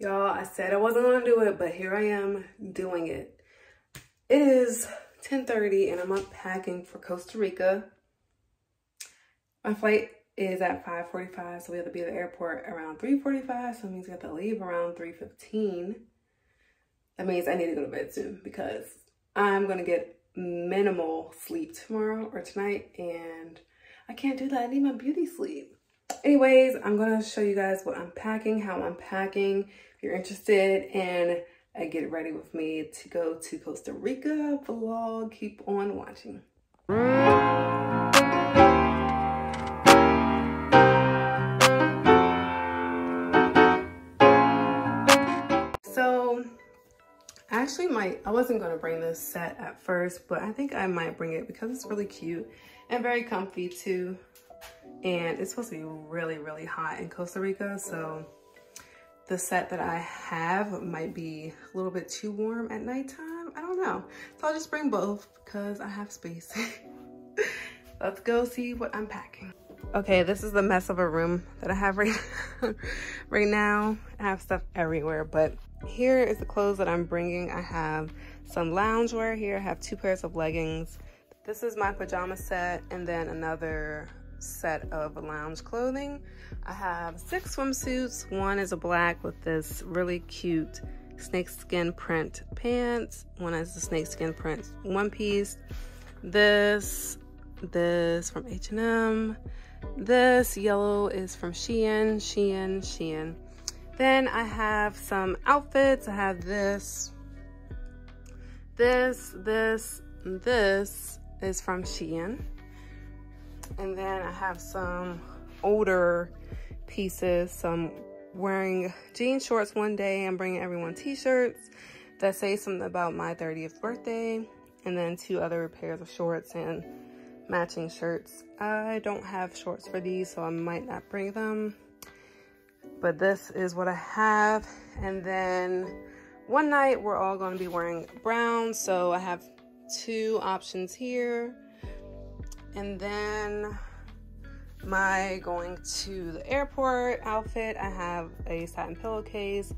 Y'all, I said I wasn't gonna do it, but here I am doing it. It is 10:30 and I'm unpacking for Costa Rica. My flight is at 5:45, so we have to be at the airport around 3:45, so it means we have to leave around 3:15. That means I need to go to bed soon because I'm gonna get minimal sleep tomorrow or tonight, and I can't do that. I need my beauty sleep. Anyways, I'm gonna show you guys what I'm packing, how I'm packing. If you're interested in a get ready with me to go to Costa Rica vlog, keep on watching. So I wasn't gonna bring this set at first, but I think I might bring it because it's really cute and very comfy too. And it's supposed to be really, really hot in Costa Rica, so the set that I have might be a little bit too warm at nighttime. I don't know. So I'll just bring both because I have space. Let's go see what I'm packing. Okay, this is the mess of a room that I have right now. I have stuff everywhere, but here is the clothes that I'm bringing. I have some loungewear here. I have 2 pairs of leggings. This is my pajama set, and then another set of lounge clothing. I have 6 swimsuits. One is a black with this really cute snakeskin print pants. One has the snakeskin print one piece. This from H&M. This yellow is from Shein. Then I have some outfits. I have this is from Shein. And then I have some older pieces. So I'm wearing jean shorts one day. I'm bringing everyone t-shirts that say something about my 30th birthday. And then 2 other pairs of shorts and matching shirts. I don't have shorts for these, so I might not bring them. But this is what I have. And then one night we're all going to be wearing brown. So I have 2 options here. And then my going to the airport outfit, I have a satin pillowcase,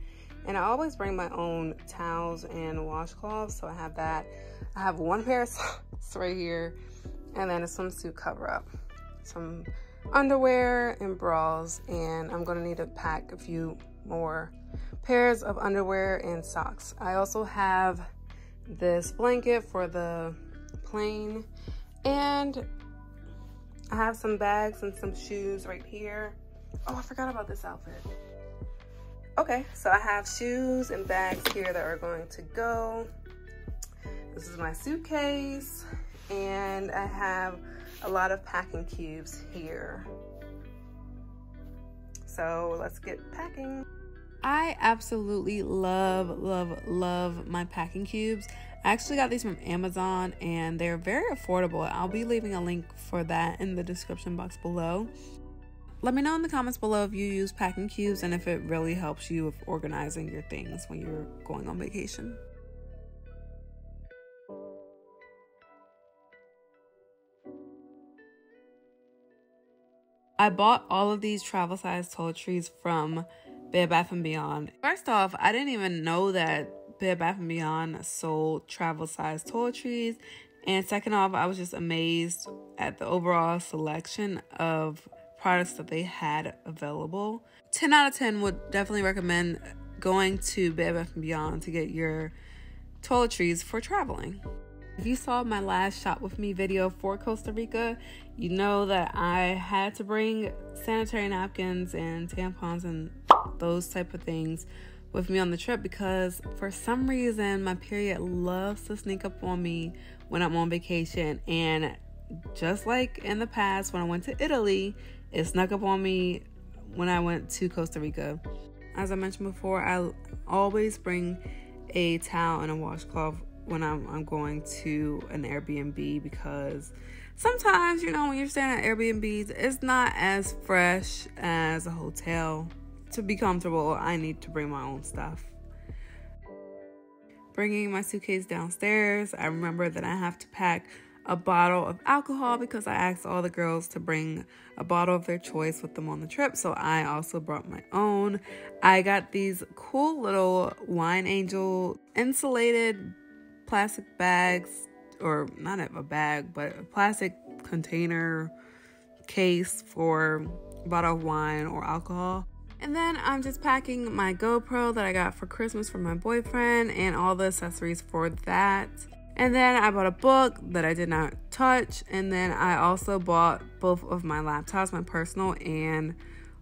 and I always bring my own towels and washcloths, so I have that. I have 1 pair of socks right here, and then a swimsuit cover up, some underwear and bras, and I'm gonna need to pack a few more pairs of underwear and socks. I also have this blanket for the plane, and I have some bags and some shoes right here. Oh, I forgot about this outfit. Okay, so I have shoes and bags here that are going to go. This is my suitcase, and I have a lot of packing cubes here. So let's get packing. I absolutely love my packing cubes. I actually got these from Amazon and they're very affordable. I'll be leaving a link for that in the description box below. Let me know in the comments below if you use packing cubes and if it really helps you with organizing your things when you're going on vacation. I bought all of these travel size toiletries from Bed Bath & Beyond. First off, I didn't even know that Bed Bath & Beyond sold travel size toiletries. And second off, I was just amazed at the overall selection of products that they had available. 10 out of 10 would definitely recommend going to Bed Bath & Beyond to get your toiletries for traveling. If you saw my last shop with me video for Costa Rica, you know that I had to bring sanitary napkins and tampons and those type of things with me on the trip because for some reason my period loves to sneak up on me when I'm on vacation, and just like in the past when I went to Italy, it snuck up on me when I went to Costa Rica. As I mentioned before, I always bring a towel and a washcloth when I'm going to an Airbnb because sometimes, you know, when you're staying at Airbnbs, it's not as fresh as a hotel. To be comfortable, I need to bring my own stuff. Bringing my suitcase downstairs, I remember that I have to pack a bottle of alcohol because I asked all the girls to bring a bottle of their choice with them on the trip. So I also brought my own. I got these cool little Wine Angel insulated plastic bags, or not a bag, but a plastic container case for a bottle of wine or alcohol. And then I'm just packing my GoPro that I got for Christmas from my boyfriend and all the accessories for that. And then I bought a book that I did not touch. And then I also bought both of my laptops, my personal and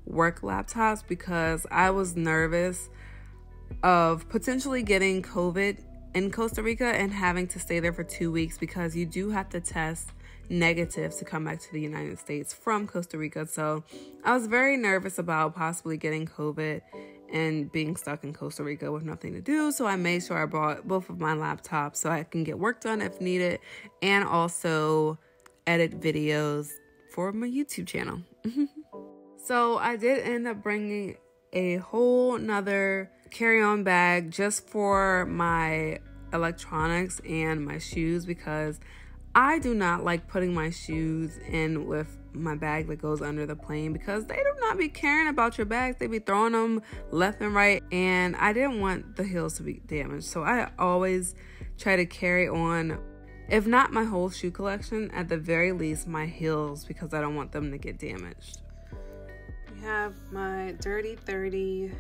work laptops, because I was nervous of potentially getting COVID in Costa Rica and having to stay there for 2 weeks, because you do have to test negative to come back to the United States from Costa Rica. So I was very nervous about possibly getting COVID and being stuck in Costa Rica with nothing to do. So I made sure I brought both of my laptops so I can get work done if needed, and also edit videos for my YouTube channel. So I did end up bringing a whole nother carry-on bag just for my electronics and my shoes, because I do not like putting my shoes in with my bag that goes under the plane, because they do not be caring about your bags. They be throwing them left and right, and I didn't want the heels to be damaged. So I always try to carry on, if not my whole shoe collection, at the very least my heels, because I don't want them to get damaged. We have my Dirty 30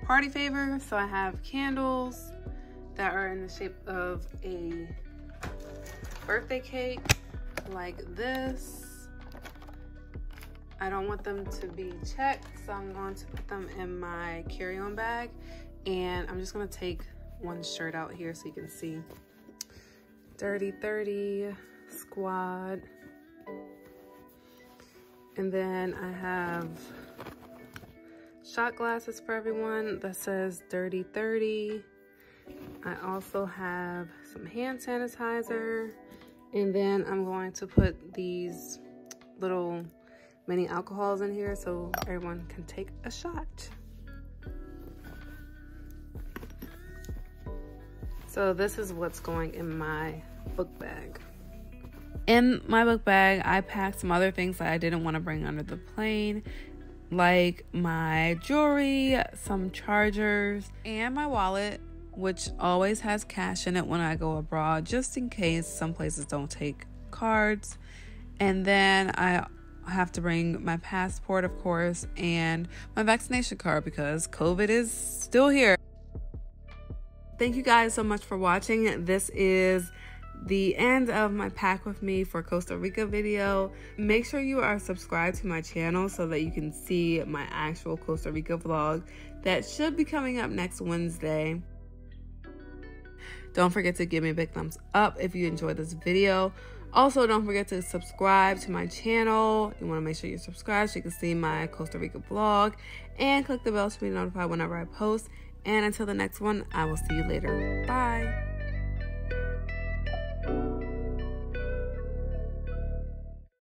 party favor. So I have candles that are in the shape of a birthday cake, like this. I don't want them to be checked, so I'm going to put them in my carry-on bag. And I'm just going to take one shirt out here so you can see. Dirty 30 squad. And then I have shot glasses for everyone that says Dirty 30. I also have some hand sanitizer, and then I'm going to put these little mini alcohols in here so everyone can take a shot. So this is what's going in my book bag. In my book bag, I packed some other things that I didn't want to bring under the plane, like my jewelry, some chargers, and my wallet, which always has cash in it when I go abroad, just in case some places don't take cards. And then I have to bring my passport, of course, and my vaccination card, because COVID is still here. Thank you guys so much for watching. This is the end of my pack with me for Costa Rica video. Make sure you are subscribed to my channel so that you can see my actual Costa Rica vlog that should be coming up next Wednesday. Don't forget to give me a big thumbs up if you enjoyed this video. Also, don't forget to subscribe to my channel. You want to make sure you're subscribed so you can see my Costa Rica vlog, and click the bell to be notified whenever I post. And until the next one, I will see you later. Bye.